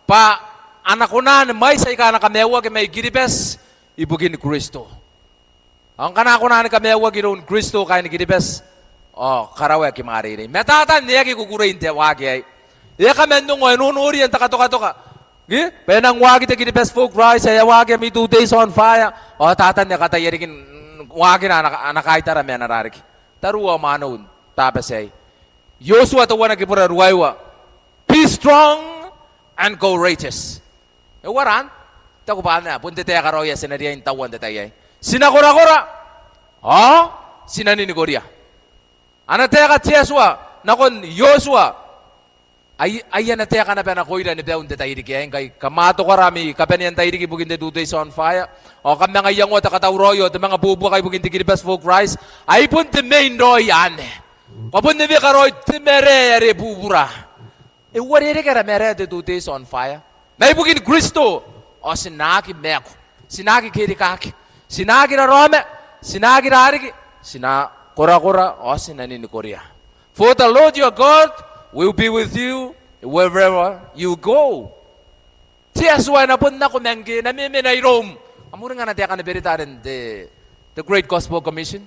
pa anak ko na may sa ika na kamewa kay may kiribes ibugin Kristo. Ang kana ko na kamewa ginoon Kristo kay ni kiribes. O karawe ki mariri. Metatan niya ki kukurin te wagi ay. Iya ka mendong o nunuri ang takato-kato ka. Penang wagi te kiribes for Christ ay wagi mi 2 days on fire. O tatan niya katayarikin wagi na nakaitara men nararik. Taruwa manon. Tapos ay, Joshua tawa na kipura ruwaywa, be strong and courageous. Waran, tako pa na, punti tayo karoya, sinariya yung tawan tatay. Sinakura-kura, sinaninigorya. Ano tayo ka Joshua, nakon Joshua, ayan na tayo ka na panakoy na ni Beon tatay kaya kay kamato karami, kapanian tayo bugin de 2 days on fire, o kami mga yangot, katawroyo, mga bubuwa kay bugin de kiribas for Christ, ay punti main royan. Kapun ni Vikaroy, timere yare bubura. E warere kera mere de 2 days on fire. May bugin Kristo. O sinaki meko. Sinaki kirikaki. Sinaki na rome. Sinaki na hariki. Sina kora o sinani ni Korea. For the Lord your God will be with you wherever you go. Tiyaswa na pun na kumengge na miminay Rome. Amuro nga natin ka na beritarin the Great Gospel Commission.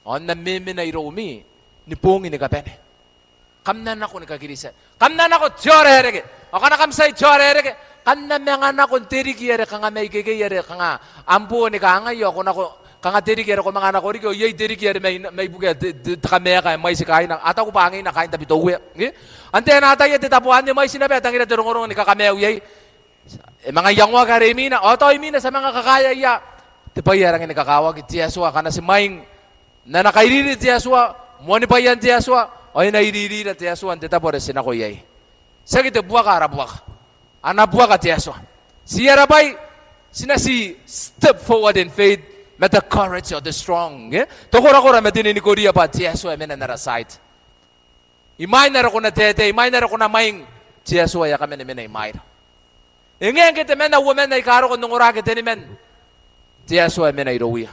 On na miminay Rome ni pongi ni kapene. Kamnan ako ni kagirisa. Kamnan ako tiyore herege. O kana kamsay tiyore herege. Kamnan mga na kung tirikiyere ka nga may gigiyere ka nga. Ampo ni ka nga yo. Kung ako kanga tirikiyere ko mga anak ko riko. Yay tirikiyere may buga. Takamaya ka may sikain na. Ata ko pangin na kain tabi to uwi. Ante na tayo titapuan ni may sinabi. At ang ina turong-urong ni kakamaya uyay. Mga yangwa ka rin mina. O to mina sa mga kakaya iya. Tipayarang ini kakawag. Tiyaswa ka na si Maing. Na nakairiri tiyaswa. Moni pa yan tiyaswa. O yun nairiri na tiyaswa. Ang titapore sinako yay. Sakit buwa ka arabuwa ka. Anabuwa ka tiyaswa. Siya rabay. Sinasi step forward in faith. Met the courage of the strong. Tokora-kora metinin ni Korea pa. Tiyaswa mena narasait. Imay na ko na tete. Imay na ko na Maing. Tiyaswa ya kami na mena imay. Ngayon kita men na woman na ikaro ko nung ura kita ni men. Tiyaswa mena irowiya.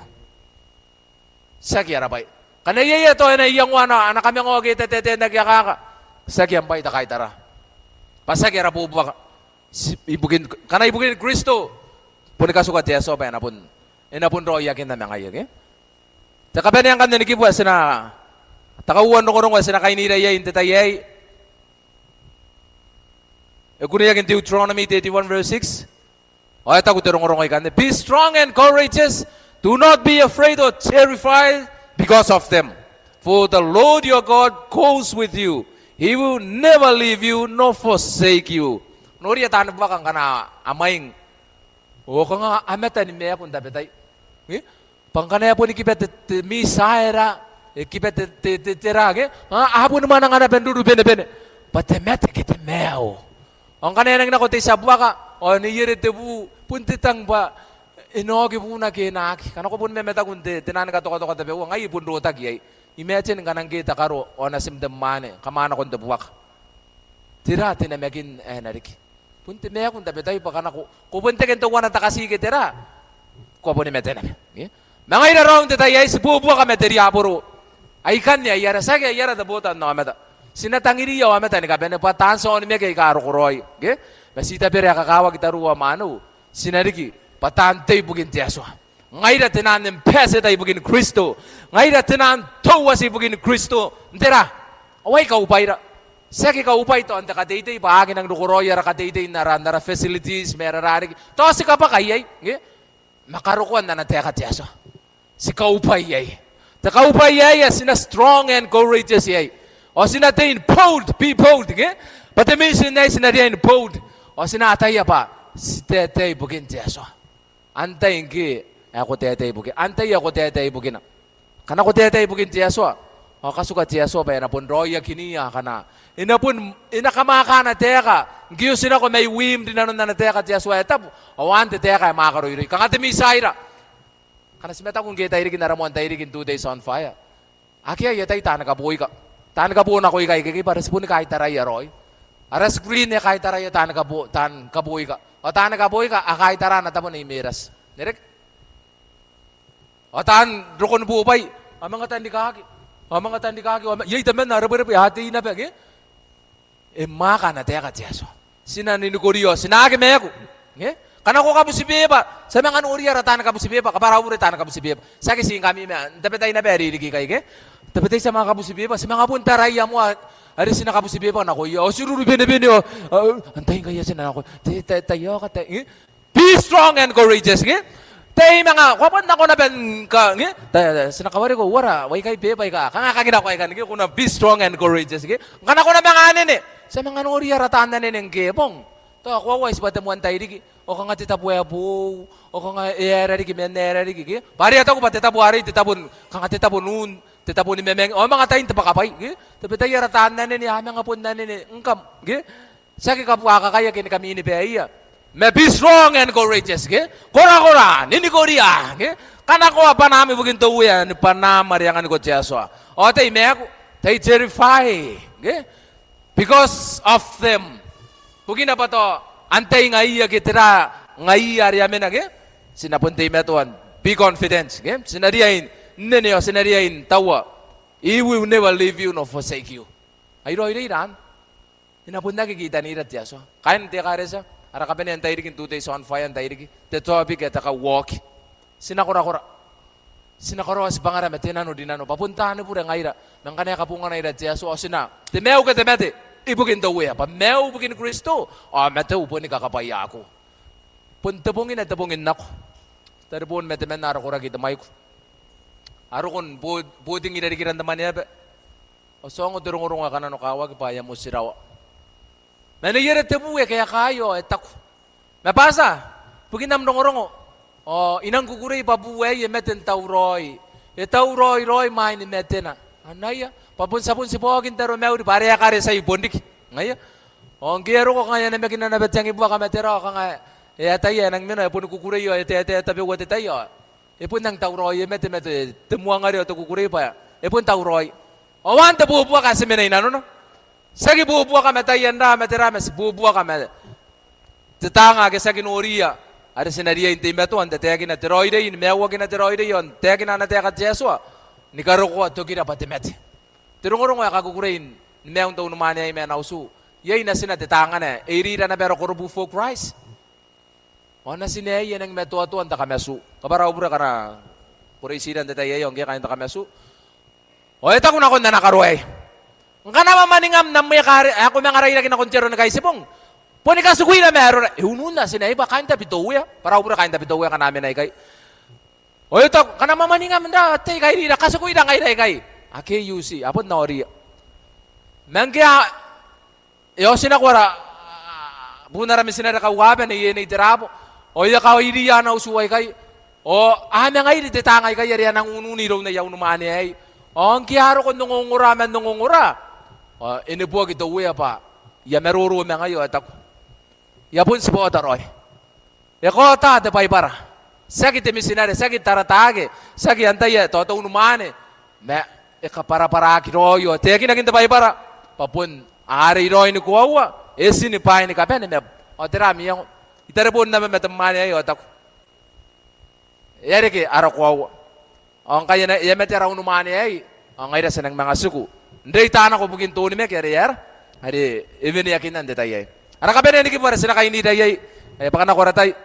Sakya rabay. Kanayaya to na iyang wana. Anak kami ngo kita tete nagyakaka. Sakya mbay ta kay tara. Pasakya rabubuwa ka. Ibugin, kana ibugin Kristo. Puni kasuka tiyaswa pa yan apun. Inapun ro yakin na mga yag. Takapan yang kan nikibuwa sina. Takauwan no ko sina kay niraya intetayay. Kuniya in Deuteronomy 31 verse 6. O ito ko terong-rong ikan. Be strong and courageous. Do not be afraid or terrified because of them. For the Lord your God goes with you. He will never leave you nor forsake you. Noriya tanong ba kang kana amaing. O kang ameta ni meya punta betay. Pangkanaya po ni kipet misaira. Kipet tirage. Ahapon naman ang anapen duru bene-bene. Patemete kiti meo. Ang kanina nang nakote sa buwa ka, o niyere tebu, puntitang ba, inogi po na kinaki. Kano ko po memeta kunti, tinan ka toka-toka tabi, o ngayon po rotag yay. Imagine ka nang kita karo, o nasimdam mane, kamana kon tabuwa ka. Tira, tinamagin, narik. Punti meya kung tabi tayo, baka na ko, kupunti kento wana takasige tira. Ko po ni meten. Mga inarong tatayay, si bubuwa ka meterya puro. Ay kanya, yara sagay, yara dabutan na kameta. Sinatangiri yaw amet ani kabene patanso ni meke karo koroi ge basita pere akakawa kita ruwa manu sinariki patante bugin tiaso ngaira tenan pese dai bugin Kristo ngaira tenan towasi bugin Kristo ndera awai ka upaira saki ka upay to anta kadete paagi ng koroi ara kadete nara facilities mera rari to si ka pa kayay ge makarukuan na nateka tiaso si ka upay yay ta ka upay yay sina strong and courageous yay o sinatain bold, be bold, okay? But the mission na sinatain bold. O sinataya pa, si tetay bugin tiyaso. Antayin ki, ako tetay bugin. Antay ako tetay bugin. Kana ko tetay bugin tiyaso. O kasuka tiyaso pa, inapun roya kiniya ka na. Inapun, inakamaka na teka. Giyo sina ko may wim din na teka tiyaso. Etap, o ante teka, makaroy-roy. Kangatimi sayra. Kana simeta kung gaya tayo naramuan tayo 2 days on fire. Aki ay yatay ta, nakabuhay ka. Tan ka po na ko ikay para sa po ni kahit taray aroy. Aras green ni kahit taray tan kabuhi ka. O tan kabuhi ka, kahit tara na tamo ni miras. Direk. O tan rukon bubay. Ang mga tandi kaki. Ang mga tandi kaki. Yay tamen na rabi hati na pegi. Maka na teka tiyaso. Sinani ni Korea, sinagi me ako. Kana ko kamu si beba. Sa mga nuriya ratan kamu si beba, kapara uri tan kamu si beba. Sa kising kami dapat tayo na beri ligi kay Tapi tayo sa mga kabusibeba, sa mga punta raya mo, ari sina kabusibeba na ko, o sururu bene-bene, antayin kaya sina ako, tayo ka tayo, be strong and courageous, tayo mga, kapan na ko na ben ka, sinakawari ko, wara, way kay bebay ka, kangakagina ko ay kan, kuna be strong and courageous, kana ko na mga anin sa mga nuri arataan na nineng gebong, to ako away, sa batamuan tayo, o kanga titapuya po, o kanga era rigi, menera rigi, pari ato ko pa titapuari, titapun, kanga titapun nun, titapon ni memeng o mga tayin tapakapay tapi tayo rataan na nini mga pun na nini engkam sa kikapuaka kaya kini kami ini beya may be strong and courageous kora nini Korea kana ko apa nami bugin to yan panamar yang ko tiyaso o tayo me ako They terrify. Okay? Because of them. Bugina pa to, antay ngaiya kitira, ngaiya riyamin na, okay? Sinapuntay metuan, be confident. Okay? Sinariyain, neneo, sinariyain, tawa. He will never leave you nor forsake you. Ayro iran. Inapunta kikita ni Rat Yaso. Kain te karesa. Ara kapene antay rikin 2 days on fire antay rikin. The topic at ka walk. Sinakura. Sinakura si bangara metenano dinano. Papuntahan pura ngaira. Nang kanya kapungan na Rat Yaso sina. Temeu ka temete. Ibukin daw ya. Pameu bukin Kristo. Meteu po ni kakapaya ako. Puntapungin at tapungin nako. Taripon metemen na arakura kita maiko. Arukon buding inarikiran naman niya. O so ang durung-urung ka na no kawag pa ya mo siraw. Manayara tebu kaya kayo tako. Mapasa. Bugin nam durung-urung. O inang kukuray pabuwe meten tauroy. Tauroy main metena. Anaya papun-sapun si pogin taro meuri pare kare sa ibondik. Ngaya. O ngero ko kaya na mekin na betang ibu ka metera ka nga. Tayo nang mino pun kukuray yo tabi wa tayo. Ipun nang tauroy mete temuang ari to kukuray pa. Ipun tauroy. Owan te bubuwa ka semena inano no. Sagi bubuwa ka metayan ra metera mes bubuwa ka met. Tetanga ke sagi noria. Ada senaria inte meto ante tegi na teroide in mewa ke na teroide yon tegi na tega Jesua. Ni karoko to kira patemete. Terungorong ya kakukurain meong to numane ay menausu. Yai na sina tetanga na iri na pero korubu for Christ. Ona sine yan ang meto ato anta kamesu. Kabara ubra kana purisiran detay yon kaya kain ta kamesu. O ito kung ako na nakaruay. Ang ka naman maningam na may ako mga ray lagi na kontsero na kaisipong. Pwede ka sukuin na meron. Unun na sinaiba, kain ta pituya. Para ubra kain ta pituya ka namin ay kay. O ito, ka naman maningam na tay kay rira. Kasukuin na kay. Ake yusi, apod na ori. Mangkaya, sinakwara, bunarami sinarakawaban na iyan ay tirapo. O ikaw iriya na usuway kay. O aming ay ditangay kay yariyan ang ununiraw na yaw numani ay. Ang kiyaro ko nungungura. Inibuwag ito uya pa. Ya meruru me ngayo at ako. Ya pun si po taroy. Ya ko ta de pay para. Sagi te misinare, sagi taratage, sagi antay toto unumane. Me para kiroyo. Teki na kinta pay para. Papun ari roy ni kuwa. Esi ni pay ni kapen me. O terami yang itarapon na me metamane ayo at ako. Yari ki arakuwa. Ang kaya na yametera unumani ay ang ira sa ng mga suku. Hindi tana ko bugin tuni me kaya hari even yakin nan detay ay. Ara kabe ni kipara sila kay ni dayay. Ay pakana ko ratay.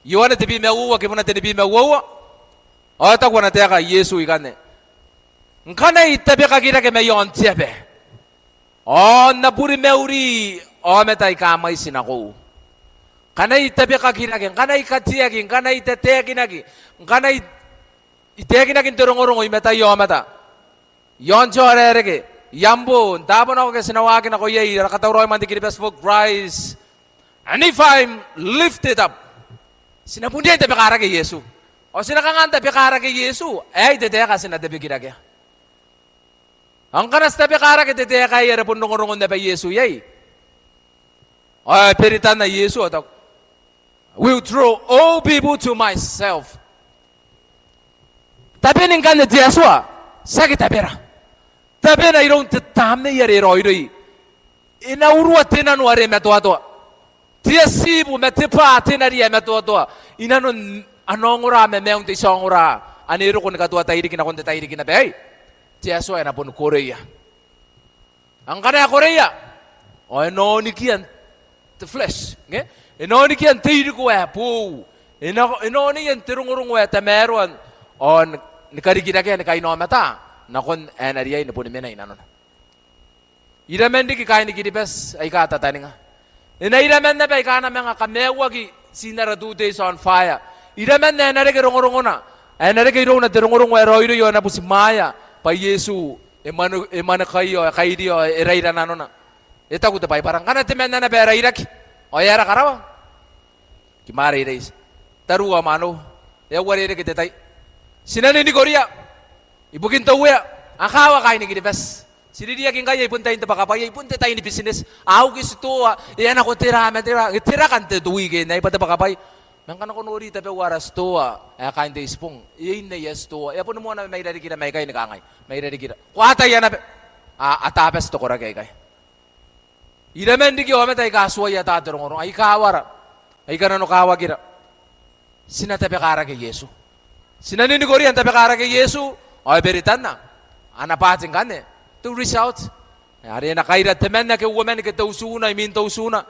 Yuana tibi mewa kipuna tibi mewa. O ta ko na teka Yesu ikane. Ngkana itabe ka kira ke mayon tiabe. O napuri meuri o metay kamay sinako. Kana itabe ka kira ke kana ikatiya ke kana iteteki nagi. Kana iteki naging turong-urong metay yo mata. Yon chorerege. Yambun, tapon ako kasi nawagin ako yay, rakatawroy man di kinibes for Christ. And if I'm lifted up, sinapundi ay tapikara kay Yesu. O sinakanganta tapikara kay Yesu, deteya ka sinadabi kinagya. Ang kanas tapikara kay deteya kay yarapun nungurungon na pa Yesu yay. O peritan na Yesu, will throw all people to myself. Tapi ning kan na Yesu, sakit tapira. Tapi na irong tatam na yari roy. Inaurua tinan wari metuato. Tia sibu metipa tinari metuato. Inanon anongura me meong ti songura. Aniro kun katua tairi kina kun tairi kina bay. Tia so na pun Korea. Ang kana Korea. O enoni kian the flesh. Nge? Enoni kian tairi ko po. Enoni yan tirungurung tameron on nikarikira kaya nikaino mata. Nakon enariya ina po ni mena inanon. Iramendi ki kain ki dipes ay kata tani nga. Inairamen na ba ikana mga kamewagi sinara 2 days on fire. Iramen na enarege rongorong na. Enarege rong na rongorong wa roiro yo na po si Maya pa Yesu emana kayo kaidio eraira nanona. Eta ko tapay parang kana temen na ba erairaki. O yara karawa. Kimari reis. Taruwa mano. Ya wari re kitetay. Sinani ni Korea. Ibukin to uya, akawa kain ni kinibes. Sinidiya king kaya ipunta yung tabakapay, ipunta tayo ni business. Ako kisuto, iyan ako tira kan te duwigin, na ipatabakapay. Nang kanako nuri tabi waras to, kain te ispong, iyan na yes to. Iyan po naman na may rarikira, may kain nakangay, may rarikira. Kuwata yan na, atapes to kora kay. Iramen di kyo ameta ika aswa ya ta dorong ay kawara. Ay kanano kawagira. Sinatape kara kay Yesu. Sinanini kori antape kara kay Yesu. Ay beritan na. Anapating kane. To reach out. Ari na kaira temen na ke women ke tausuna imin tausuna.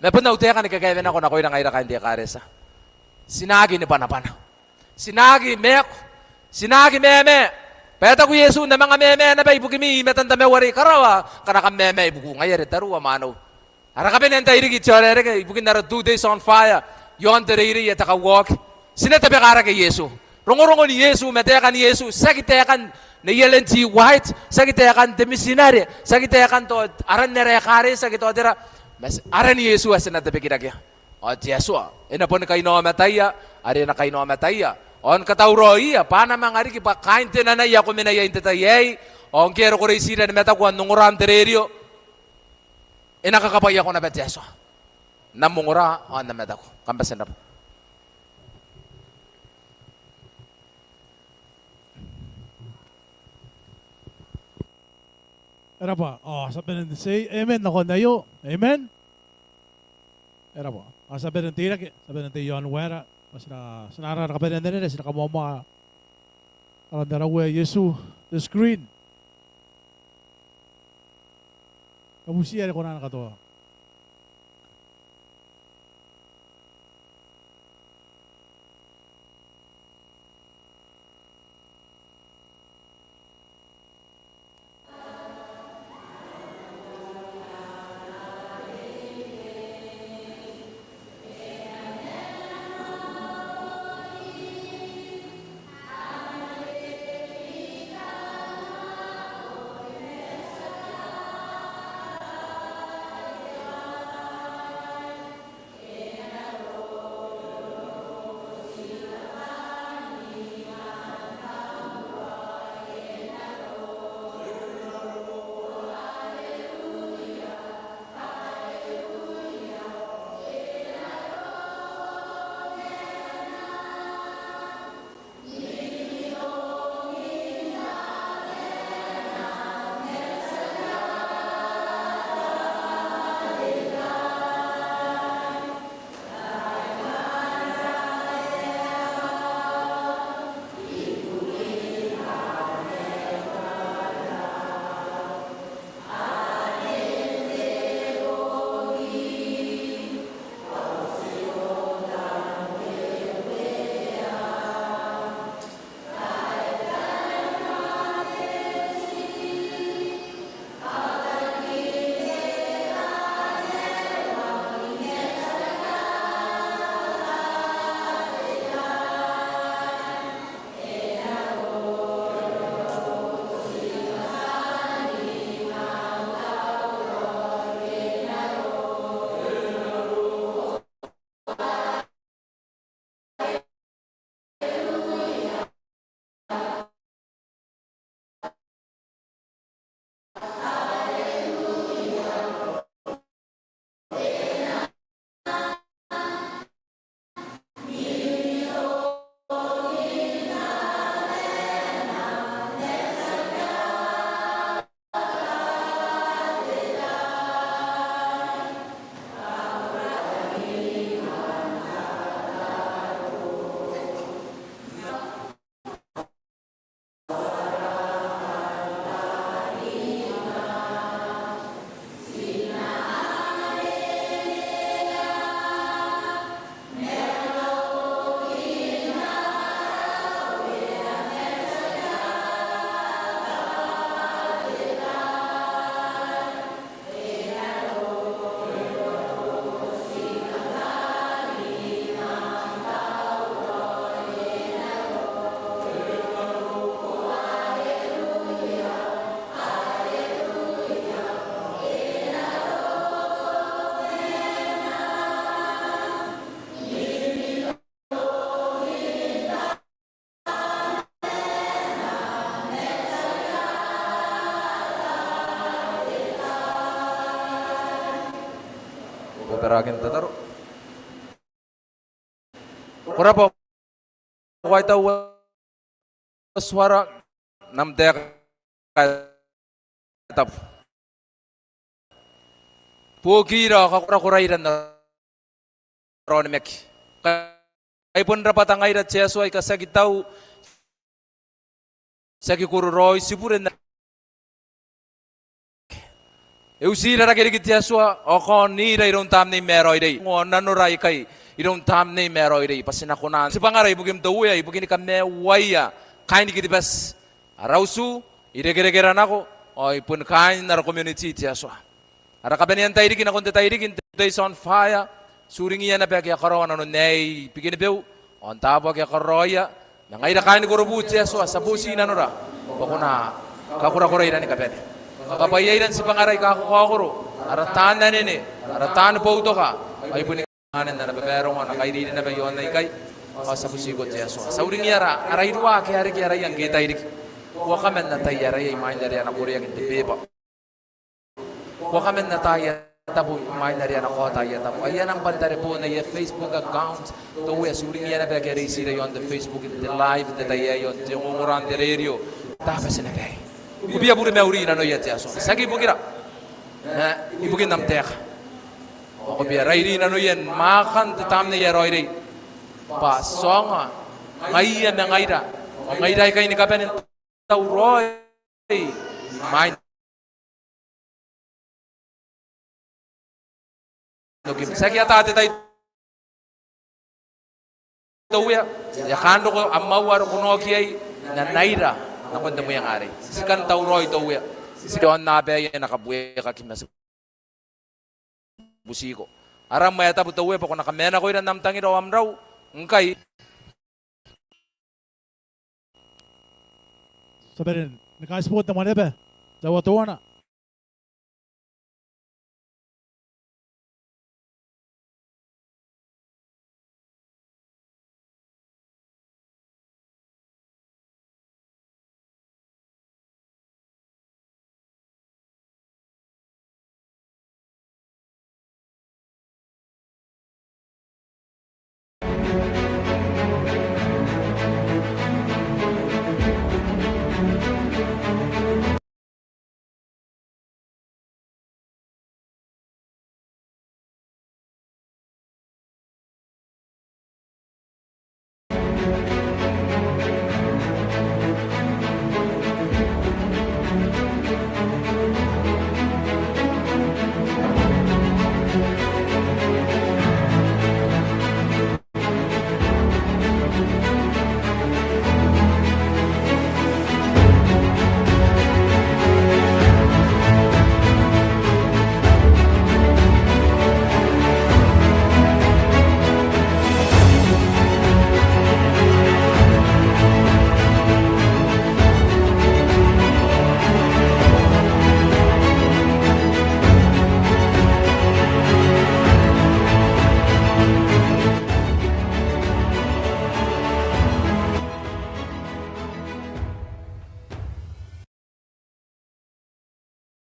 Mepan na utekan ni kagaya na ko na koy na kaira kan dia karesa. Sinagi ni panapana. Sinagi mek. Sinagi meme. Peta ko Yesu na mga meme na ba ibugimi metan ta me wari karawa kana ka meme ibugu ngayere taruwa mano. Ara ka benen ta irigi chore re ibugin na 2 days on fire. Yon teriri ya taka walk. Sinata be kara ke Yesu. Rongo ni Yesu metekan ni Yesu sakitekan na Ellen G. White sakitekan de missionary sakitekan to aran nere kare sakito dira mas aran ni Yesu asinata be kidagya. O Yesu ina pon kay no mataya ari na kay no mataya. On katauroi apa na mangari ki pa kain tenana ya ko menaya intetayay on kero ko resira meta ko nunguram tererio ina kakapaya ko na betyaso namungura on na meta ko kambasen na Era pa. Oh, sabi ng say amen na ko na yo. Amen. Era pa. Sabi ng tira sabi ng yon wera. Sina sinara ka pa rin nila sina kamoma. Ang darawa Yesu the screen. Kamusiya ko na nakato. Perakin tataro. Kurapa kuwaita suara nam tap pokira kakura-kurairan na ron mek kay pun rapat ang airat siya suay kasagitaw sa kikururoy sipuren na usira ra kiri kitya suwa o ni ra irong tam ni meroy dei ngo nanuray kay irong tam ni meroy dei pasinakunan si pangaray bugim tawuya ibugin ka mewaya kain kiti bas arausu ire-gere-gere nako oy pun kain na community tiya suwa ara kabenian tayo dikin akong tayo dikin days on fire suring iya na pek ya karawan ano nei pigin peu on tabo ya karoya nang ira kain ko rubu tiya suwa sa busi na nora bakuna kakura-kura ira ni kapene kakapayairan si pangaray kakukakuro aratan na nini aratan po ito ka ay punikanan na nababerong na kairili na bayon na ikay sa busigot siya sa uring yara aray ruwa kaya yang kita irik wakamen na tayo aray ay main dari anak kuriang hindi beba wakamen na tayo tabu main dari anak ko tayo tabu ayan ang bandari po na yung Facebook account to we suring yara ba kaya sila yon the Facebook the live the tayo yon yung umuran the radio tapos na kaya Ubia buri meuri na no yete aso. Sagi bukira. Na ibugin nam tek. O bia rairi na no yen makan tetam ne yeroiri. Pa songa. Ngai na ngaida. O ngaida kay ni kapen tau roy. Main. Nokim sagi ata tay tawya. Ya kando ko amawar ko no kiyai na naira. Nakunta mo yung ari. Si kantaw roy to uya. Si doon nabe yung nakabuya ka kimas. Busiko. Aram maya tapo to uya pa kung nakamena ko yung namtangi raw amraw. Ngkay. Sabihin, nakasport naman ebe. Dawa tuwa na.